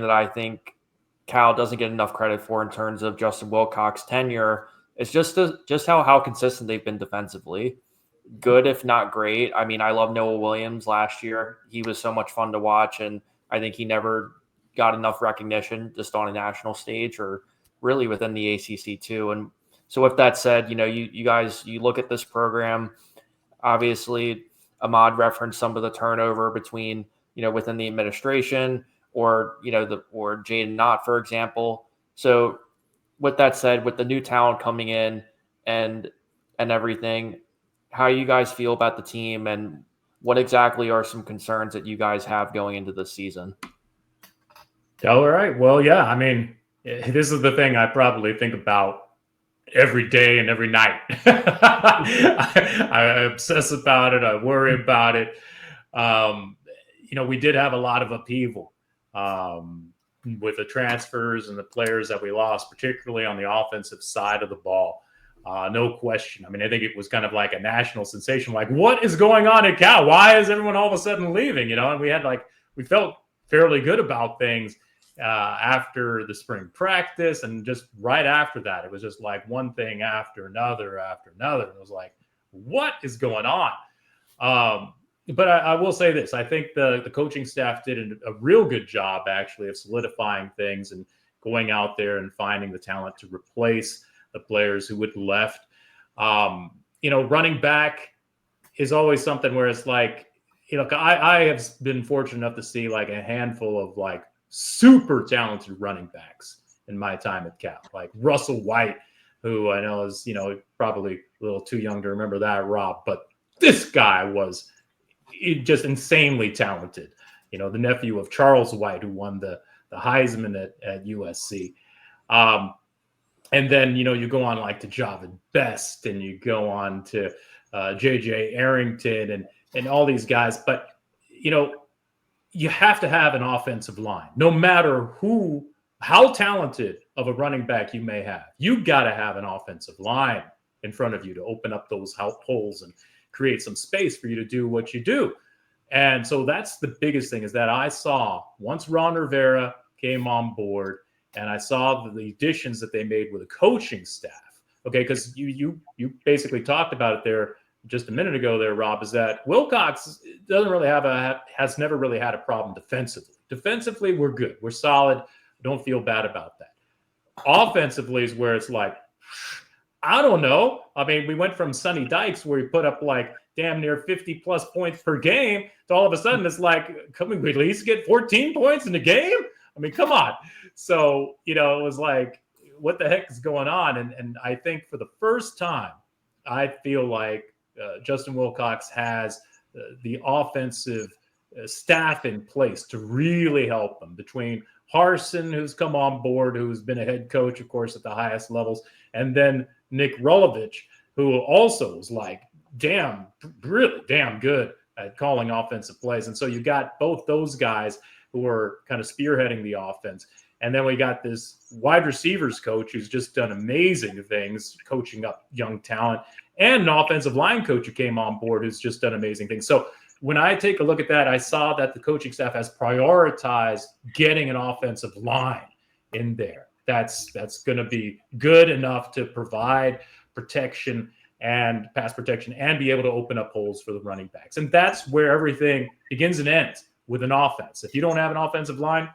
that I think Cal doesn't get enough credit for in terms of Justin Wilcox's tenure is just how consistent they've been defensively. Good, if not great. I mean, I love Noah Williams last year. He was so much fun to watch, and I think he never got enough recognition just on a national stage or really within the ACC too. And so with that said, you guys, you look at this program, obviously Ahmad referenced some of the turnover between, within the administration or, or Jaden Knott, for example. So with that said, with the new talent coming in and everything, how you guys feel about the team and what exactly are some concerns that you guys have going into this season? All right. Well, yeah, I mean, this is the thing I probably think about every day and every night. I obsess about it. I worry about it. We did have a lot of upheaval with the transfers and the players that we lost, particularly on the offensive side of the ball. No question. I mean, I think it was kind of like a national sensation. Like, what is going on at Cal? Why is everyone all of a sudden leaving? And we felt fairly good about things after the spring practice, and just right after that, it was just like one thing after another. And it was like, what is going on? But I will say this. I think the coaching staff did a real good job, actually, of solidifying things and going out there and finding the talent to replace the players who had left. Running back is always something where it's like, I have been fortunate enough to see like a handful of like super talented running backs in my time at Cal, like Russell White, who I know is, probably a little too young to remember that, Rob, but this guy was just insanely talented. The nephew of Charles White, who won the Heisman at USC. And then, you go on like to Javid Best, and you go on to J.J. Arrington and all these guys. But, you have to have an offensive line, no matter how talented of a running back you may have. You got to have an offensive line in front of you to open up those holes and create some space for you to do what you do. And so that's the biggest thing, is that I saw once Ron Rivera came on board, and I saw the additions that they made with the coaching staff. Okay, because you basically talked about it there just a minute ago there, Rob, is that Wilcox has never really had a problem defensively. Defensively, we're good. We're solid. Don't feel bad about that. Offensively is where it's like, I don't know. I mean, we went from Sonny Dykes, where he put up like damn near 50 plus points per game, to all of a sudden it's like, can we at least get 14 points in a game? I mean, come on. So, it was like, what the heck is going on? And I think for the first time, I feel like Justin Wilcox has the offensive staff in place to really help them, between Harsin, who's come on board, who's been a head coach, of course, at the highest levels, and then Nick Rolovich, who also is like really damn good at calling offensive plays. And so you got both those guys who are kind of spearheading the offense. And then we got this wide receivers coach who's just done amazing things, coaching up young talent, and an offensive line coach who came on board who's just done amazing things. So when I take a look at that, I saw that the coaching staff has prioritized getting an offensive line in there. That's going to be good enough to provide protection and pass protection and be able to open up holes for the running backs. And that's where everything begins and ends, with an offense. If you don't have an offensive line,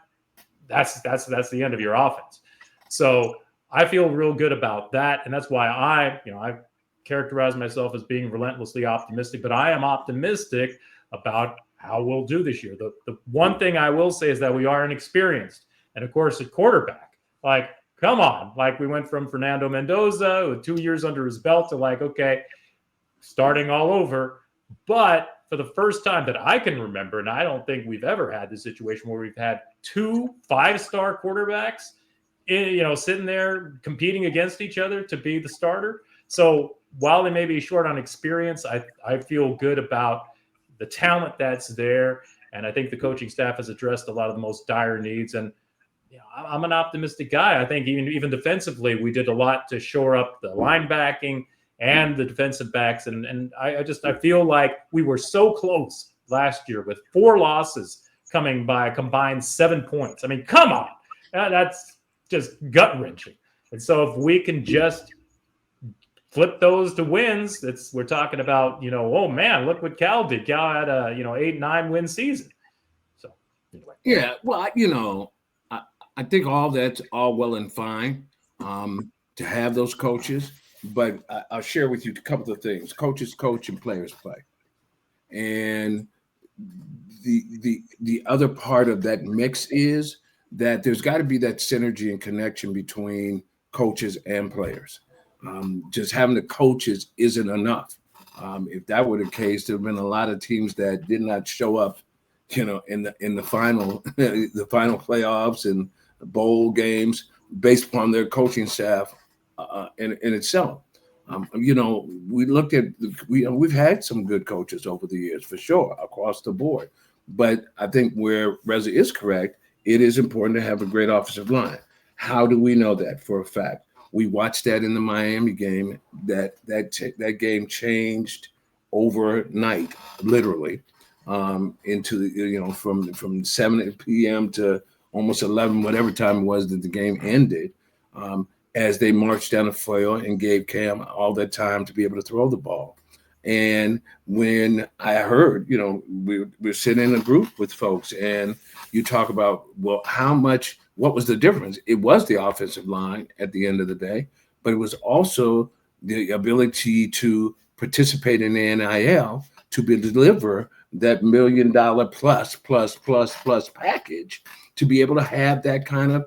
that's the end of your offense. So I feel real good about that. And that's why I characterize myself as being relentlessly optimistic, but I am optimistic about how we'll do this year. The one thing I will say is that we are inexperienced. And of course, at quarterback, like, come on. Like, we went from Fernando Mendoza with 2 years under his belt to like, okay, starting all over. But for the first time that I can remember, and I don't think we've ever had this situation where we've had 2 5-star quarterbacks, sitting there competing against each other to be the starter. So while they may be short on experience, I feel good about the talent that's there. And I think the coaching staff has addressed a lot of the most dire needs. And I'm an optimistic guy. I think even defensively, we did a lot to shore up the linebacking and the defensive backs. And I feel like we were so close last year with 4 losses coming by a combined 7 points. I mean, come on. That's just gut-wrenching. And so if we can just flip those to wins, we're talking about, oh man, look what Cal did. Cal had a 8-9 win season. So anyway. Yeah, well, I think all that's all well and fine to have those coaches, but I'll share with you a couple of things. Coaches coach and players play, and the other part of that mix is that there's got to be that synergy and connection between coaches and players. Just having the coaches isn't enough. If that were the case, there have been a lot of teams that did not show up, in the final the final playoffs and bowl games based upon their coaching staff in itself. We looked at we've had some good coaches over the years for sure across the board, but I think where Reza is correct, it is important to have a great offensive line. How do we know that for a fact? We watched that in the Miami game. That game changed overnight, literally, into from 7 p.m. to almost 11, whatever time it was that the game ended, as they marched down the field and gave Cam all that time to be able to throw the ball. And when I heard, we're sitting in a group with folks, and you talk about, well, what was the difference? It was the offensive line at the end of the day, but it was also the ability to participate in the NIL to deliver that $1 million plus package to be able to have that kind of,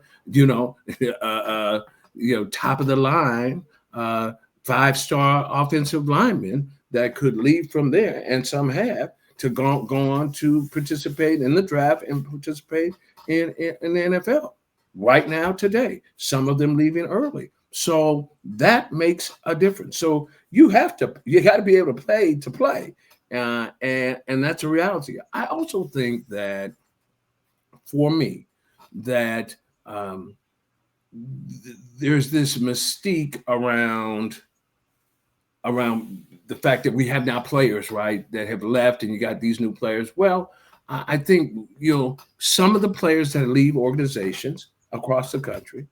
top of the line, 5-star offensive lineman that could leave from there, and some have, to go on to participate in the draft and participate in the NFL. Right now, today, some of them leaving early. So that makes a difference. So you got to be able to play. And that's a reality. I also think that for me, that there's this mystique around the fact that we have now players, right, that have left, and you got these new players. Well, I think, some of the players that leave organizations across the country,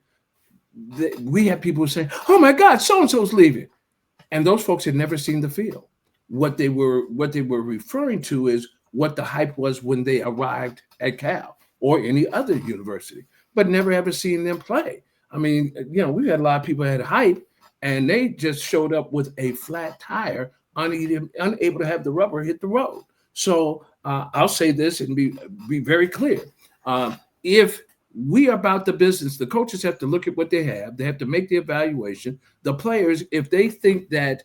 we have people saying, oh my God, so-and-so's leaving. And those folks had never seen the field. What they were referring to is what the hype was when they arrived at Cal or any other university, but never ever seen them play. I mean, we had a lot of people that had hype, and they just showed up with a flat tire, unable to have the rubber hit the road. So I'll say this and be very clear. If we are about the business, the coaches have to look at what they have. They have to make the evaluation. The players, if they think that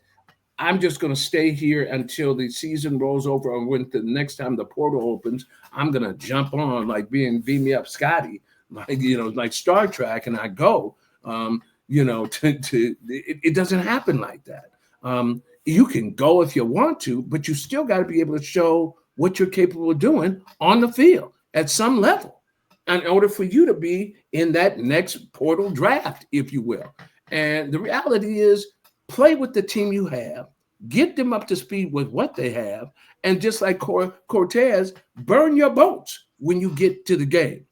I'm just going to stay here until the season rolls over, or when the next time the portal opens, I'm going to jump on like beam me up Scotty, like Star Trek, and I go. It doesn't happen like that. You can go if you want to, but you still got to be able to show what you're capable of doing on the field at some level in order for you to be in that next portal draft, if you will. And the reality is, play with the team you have, get them up to speed with what they have, and just like Cortez, burn your boats when you get to the game.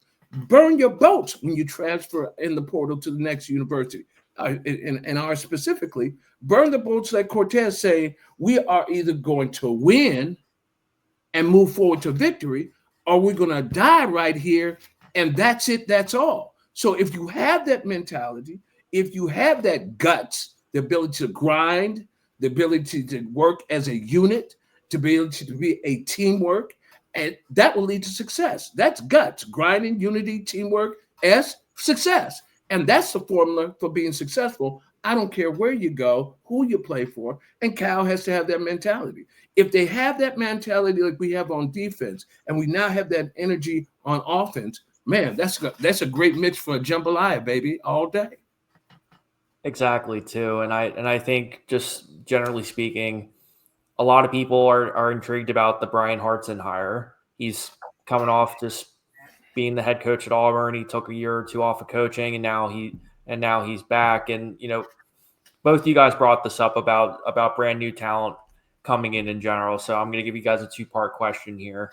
Burn your boats when you transfer in the portal to the next university. And ours specifically, burn the boats like Cortez, saying we are either going to win and move forward to victory, or we're going to die right here, and that's it, that's all. So if you have that mentality, if you have that guts, the ability to grind, the ability to work as a unit, to be able to be a teamwork, and that will lead to success. That's guts, grinding, unity, teamwork, success. And that's the formula for being successful. I don't care where you go, who you play for, and Cal has to have that mentality. If they have that mentality like we have on defense, and we now have that energy on offense, man, that's a great mix for a jambalaya, baby, all day. Exactly, too. And I think, just generally speaking, a lot of people are intrigued about the Bryan Harsin hire. He's coming off just being the head coach at Auburn. He took a year or two off of coaching, and now he's back. And both of you guys brought this up about brand new talent coming in general. So I'm going to give you guys a 2-part question here.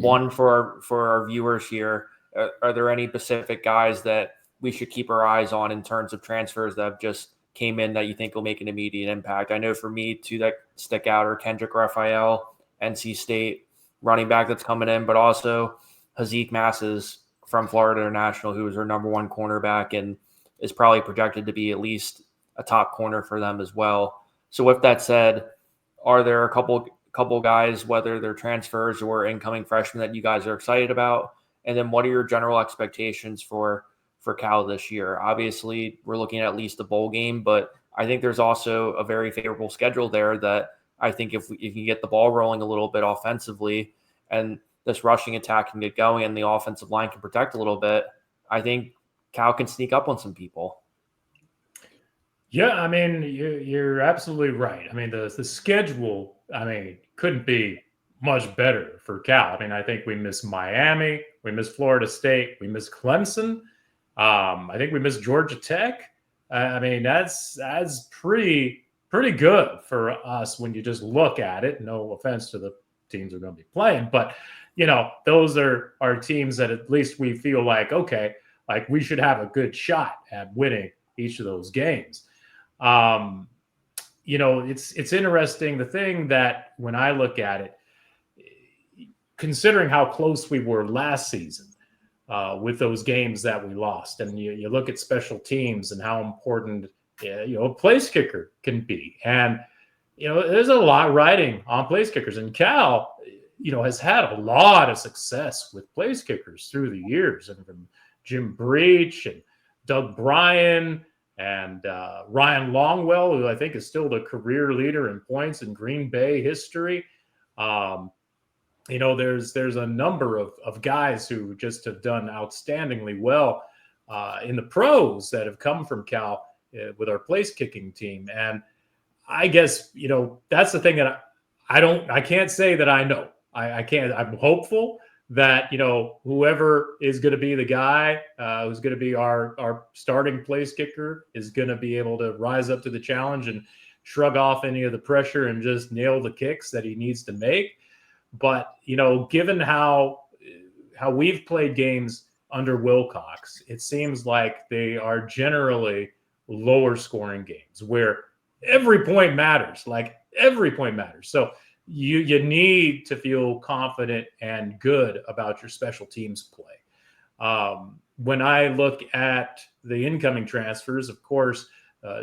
One for our viewers here, are there any specific guys that we should keep our eyes on in terms of transfers that have just came in that you think will make an immediate impact? I know for me, two that stick out are Kendrick Raphael, NC State running back that's coming in, but also Hazik Masses from Florida International, who is their number one cornerback and is probably projected to be at least a top corner for them as well. So with that said, are there a couple guys, whether they're transfers or incoming freshmen, that you guys are excited about? And then what are your general expectations for Cal this year? Obviously, we're looking at least a bowl game, but I think there's also a very favorable schedule there that I think if you get the ball rolling a little bit offensively and this rushing attack can get going and the offensive line can protect a little bit, I think Cal can sneak up on some people. Yeah, I mean, you're absolutely right. I mean, the schedule, couldn't be much better for Cal. I mean, I think we miss Miami, we miss Florida State, we miss Clemson. I think we miss Georgia Tech. I mean, that's pretty good for us when you just look at it. No offense to the teams we're going to be playing, but those are teams that at least we feel like, okay, like we should have a good shot at winning each of those games. It's interesting. The thing that when I look at it, considering how close we were last season with those games that we lost, and you look at special teams and how important a place kicker can be, and there's a lot riding on place kickers, and Cal has had a lot of success with place kickers through the years, and from Jim Breach and Doug Bryan and Ryan Longwell, who I think is still the career leader in points in Green Bay history. There's a number of guys who just have done outstandingly well in the pros that have come from Cal with our place kicking team. And I guess, that's the thing that I can't say that I know. I can't. I'm hopeful that, whoever is going to be the guy who's going to be our starting place kicker is going to be able to rise up to the challenge and shrug off any of the pressure and just nail the kicks that he needs to make. But, given how we've played games under Wilcox, it seems like they are generally lower scoring games where every point matters, So you need to feel confident and good about your special teams play. When I look at the incoming transfers, of course,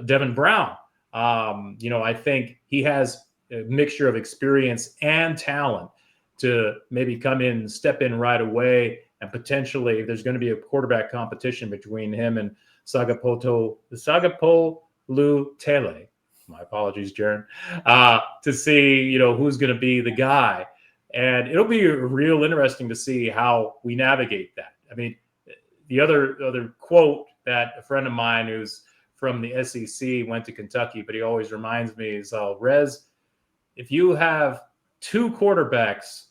Devin Brown, I think he has a mixture of experience and talent to maybe come in, step in right away, and potentially there's going to be a quarterback competition between him and Sagapolu Tele. My apologies, Jaron, to see, who's going to be the guy. And it'll be real interesting to see how we navigate that. I mean, the other quote that a friend of mine who's from the SEC went to Kentucky, but he always reminds me is, Rez, if you have two quarterbacks,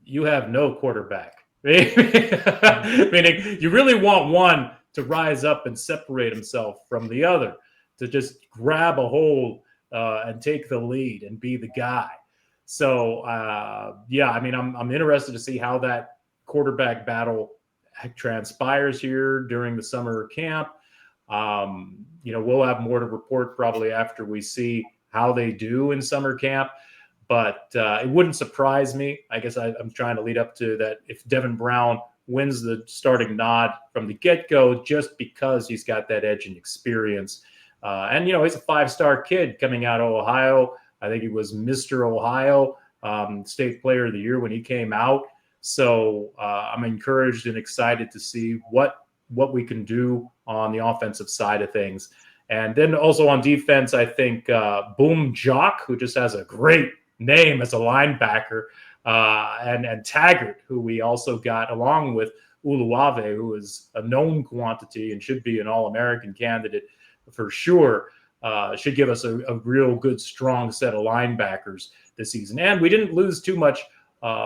you have no quarterback. Meaning you really want one to rise up and separate himself from the other, to just grab a hold and take the lead and be the guy. So, I'm interested to see how that quarterback battle transpires here during the summer camp. We'll have more to report probably after we see how they do in summer camp. But it wouldn't surprise me. I guess I'm trying to lead up to that if Devin Brown wins the starting nod from the get-go, just because he's got that edge and experience. And he's a 5-star kid coming out of Ohio. I think he was Mr. Ohio, State Player of the Year when he came out. So I'm encouraged and excited to see what we can do on the offensive side of things. And then also on defense, I think Boom Jock, who just has a great name as a linebacker, and Taggart, who we also got along with Uluwave, who is a known quantity and should be an All-American candidate for sure, should give us a real good, strong set of linebackers this season. And we didn't lose too much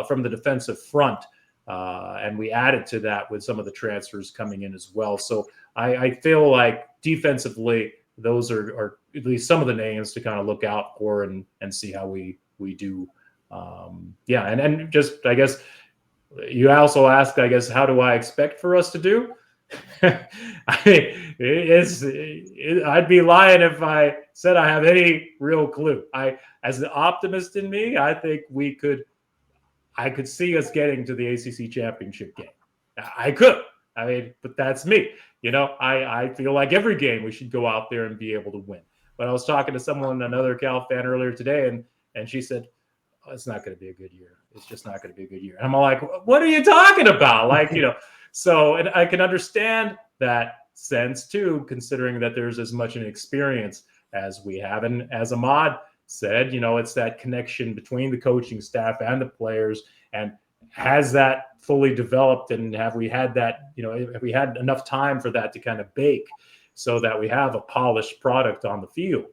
from the defensive front, and we added to that with some of the transfers coming in as well. So I feel like defensively, those are at least some of the names to kind of look out for and see how we do. And just, I guess, You also asked, I guess, how do I expect for us to do? I mean, I'd be lying if I said I have any real clue. As the optimist in me, I think I could see us getting to the ACC championship game. I could. I mean, but that's me. I feel like every game we should go out there and be able to win. But I was talking to another Cal fan earlier today, and she said, oh, it's not going to be a good year. It's just not going to be a good year. And I'm like, what are you talking about? So, and I can understand that sense too, considering that there's as much an experience as we have. And as Ahmad said, it's that connection between the coaching staff and the players. And has that fully developed? And have we had that, have we had enough time for that to kind of bake so that we have a polished product on the field?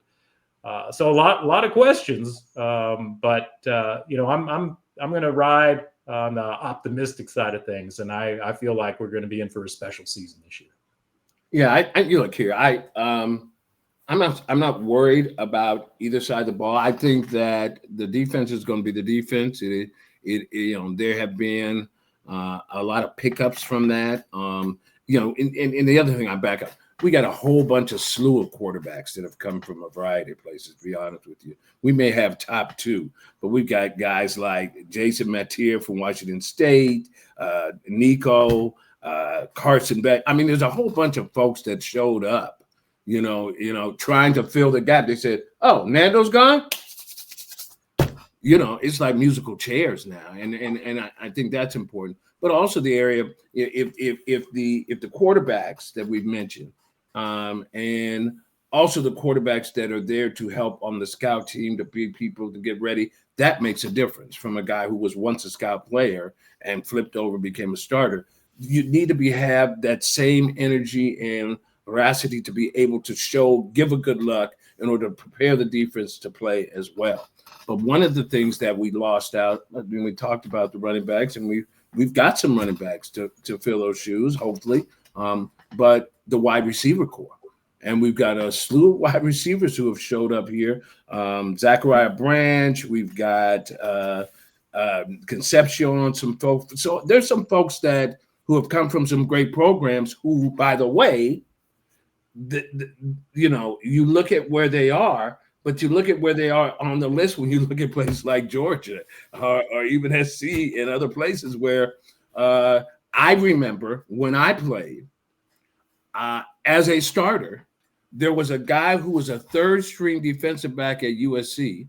So a lot of questions, but I'm going to ride on the optimistic side of things, and I feel like we're going to be in for a special season this year. Yeah, you look here. I'm not worried about either side of the ball. I think that the defense is going to be the defense. There have been a lot of pickups from that. And the other thing, I back up. We got a whole bunch of slew of quarterbacks that have come from a variety of places, to be honest with you. We may have top two, but we've got guys like Jason Mateer from Washington State, Nico, Carson Beck. I mean, there's a whole bunch of folks that showed up, trying to fill the gap. They said, oh, Nando's gone? It's like musical chairs now. And I think that's important. But also the area, if the quarterbacks that we've mentioned, and also the quarterbacks that are there to help on the scout team to be people to get ready, that makes a difference from a guy who was once a scout player and flipped over, became a starter. You need to have that same energy and veracity to be able to give a good look in order to prepare the defense to play as well. But one of the things that we lost out when we talked about the running backs, and we've got some running backs to fill those shoes, hopefully, but the wide receiver core. And we've got a slew of wide receivers who have showed up here. Zachariah Branch, we've got Concepcion, some folks. So there's some folks who have come from some great programs who, by the way, you look at where they are, but you look at where they are on the list when you look at places like Georgia or even SC and other places where I remember when I played as a starter, there was a guy who was a third-string defensive back at USC,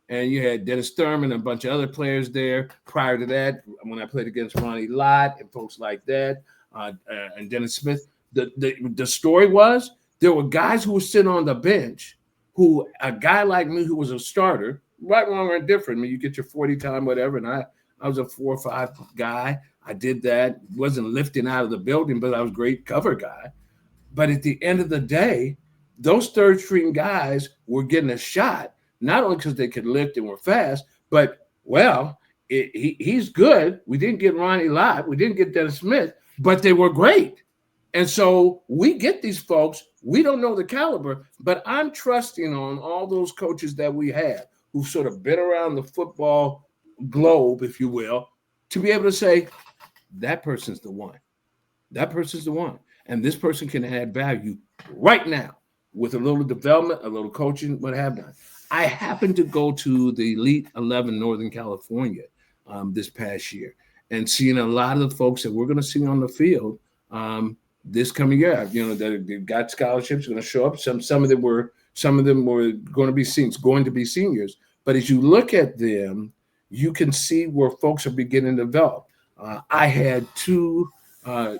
and you had Dennis Thurman and a bunch of other players there. Prior to that, when I played against Ronnie Lott and folks like that, and Dennis Smith, the story was there were guys who were sitting on the bench who a guy like me who was a starter, right, wrong, or indifferent. I mean, you get your 40 time, whatever, and I was a 4 or 5 guy. I did that. Wasn't lifting out of the building, but I was a great cover guy. But at the end of the day, those third string guys were getting a shot, not only because they could lift and were fast, but, he's good. We didn't get Ronnie Lott. We didn't get Dennis Smith, but they were great. And so we get these folks. We don't know the caliber, but I'm trusting on all those coaches that we have who've sort of been around the football globe, if you will, to be able to say, that person's the one. That person's the one. And this person can add value right now with a little development, a little coaching, what have not. I happened to go to the Elite 11 Northern California this past year and seeing a lot of the folks that we're going to see on the field this coming year. They've got scholarships going to show up. Some of them were going to be seniors. But as you look at them, you can see where folks are beginning to develop. I had a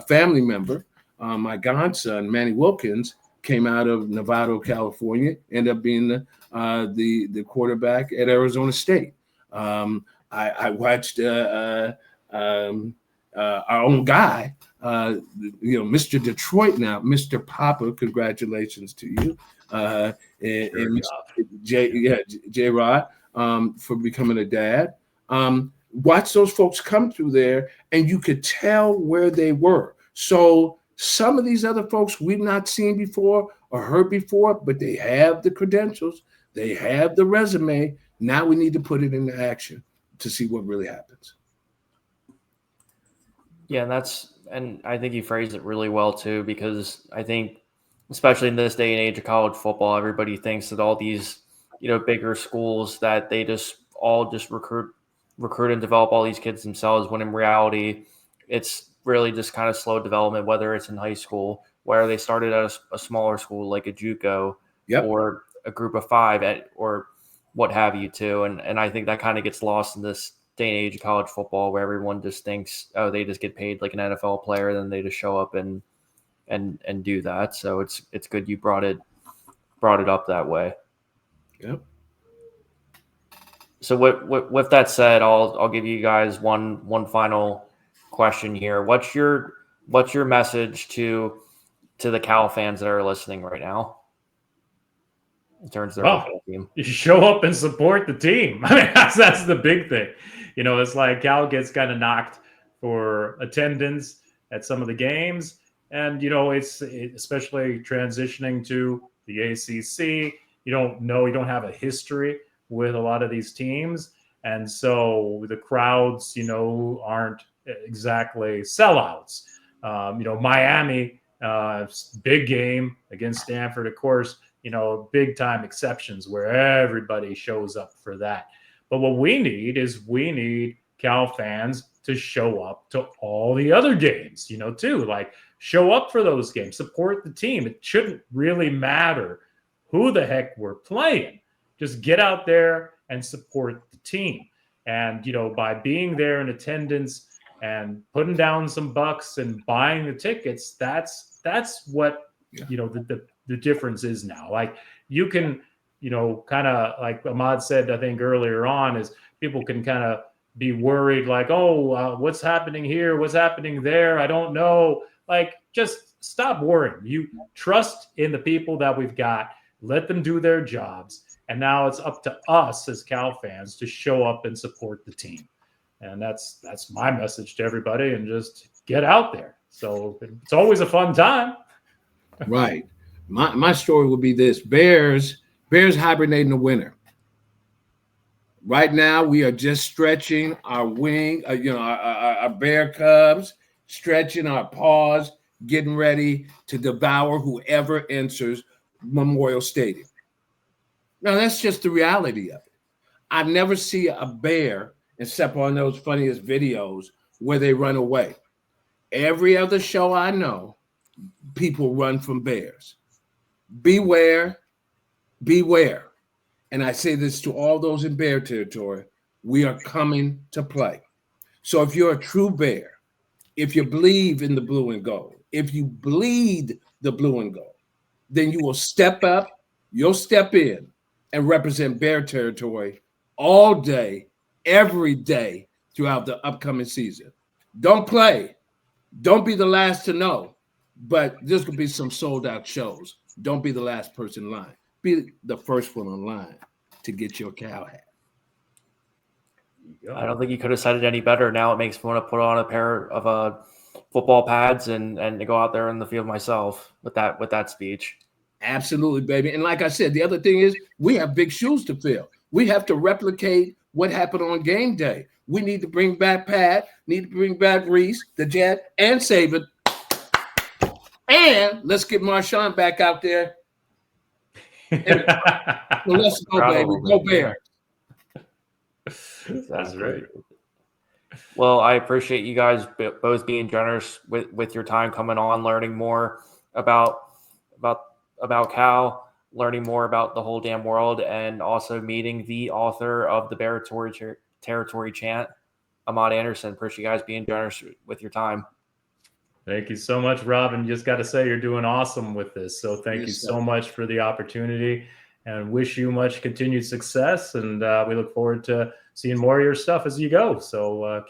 family member, my godson, Manny Wilkins, came out of Novato, California, ended up being the quarterback at Arizona State. I watched our own guy, Mr. Detroit now, Mr. Papa, congratulations to you. And J-Rod for becoming a dad. Watch those folks come through there, and you could tell where they were. So some of these other folks we've not seen before or heard before, but they have the credentials, they have the resume. Now we need to put it into action to see what really happens. Yeah, and I think you phrased it really well too, because I think, especially in this day and age of college football, everybody thinks that all these, bigger schools, that they just all just recruit and develop all these kids themselves, when in reality, it's really just kind of slow development, whether it's in high school, where they started at a smaller school like a JUCO, Yep. or a group of five, or what have you too. And I think that kind of gets lost in this day and age of college football, where everyone just thinks, oh, they just get paid like an NFL player, then they just show up and do that. So it's good you brought it up that way. Yep. So with that said, I'll give you guys one final question here. What's your message to the Cal fans that are listening right now in terms of their football team? You show up and support the team. I mean, that's the big thing. It's like Cal gets kind of knocked for attendance at some of the games, and it's especially transitioning to the ACC. You don't have a history with a lot of these teams, and so the crowds, aren't exactly sellouts. Miami, big game against Stanford, of course. Big time exceptions where everybody shows up for that. But what we need Cal fans to show up to all the other games, too. Like, show up for those games, support the team. It shouldn't really matter who the heck we're playing. Just get out there and support the team. And, by being there in attendance and putting down some bucks and buying the tickets, that's what, the difference is now. Like, you can, kind of like Ahmad said, I think earlier on, is people can kind of be worried, like, what's happening here? What's happening there? I don't know. Like, just stop worrying. You trust in the people that we've got. Let them do their jobs. And now it's up to us as Cal fans to show up and support the team. And that's my message to everybody, and just get out there. So it's always a fun time. Right. My story would be this: Bears hibernating the winter. Right now, we are just stretching our wing, our bear cubs, stretching our paws, getting ready to devour whoever enters Memorial Stadium. Now, that's just the reality of it. I never see a bear, except on those funniest videos, where they run away. Every other show I know, people run from bears. Beware, beware. And I say this to all those in Bear Territory: we are coming to play. So if you're a true bear, if you believe in the blue and gold, if you bleed the blue and gold, then you will step up, you'll step in and represent Bear Territory all day, every day throughout the upcoming season. Don't play. Don't be the last to know, but there's going to be some sold out shows. Don't be the last person in line. Be the first one in line to get your Cal hat. I don't think you could have said it any better. Now it makes me want to put on a pair of football pads and to go out there in the field myself with that speech. Absolutely, baby. And like I said, the other thing is we have big shoes to fill. We have to replicate what happened on game day. We need to bring back Pat, need to bring back Reese, the Jet, and Saban. And let's get Marshawn back out there. Well, let's go, baby. Go Bears. That's right. Well, I appreciate you guys both being generous with your time, coming on, learning more about Cal, learning more about the whole damn world, and also meeting the author of the Bear Territory Chant, Ahmad Anderson. Appreciate you guys being generous with your time. Thank you so much, Rob. And just got to say, you're doing awesome with this. So thank you so much for the opportunity, and wish you much continued success. And we look forward to seeing more of your stuff as you go. So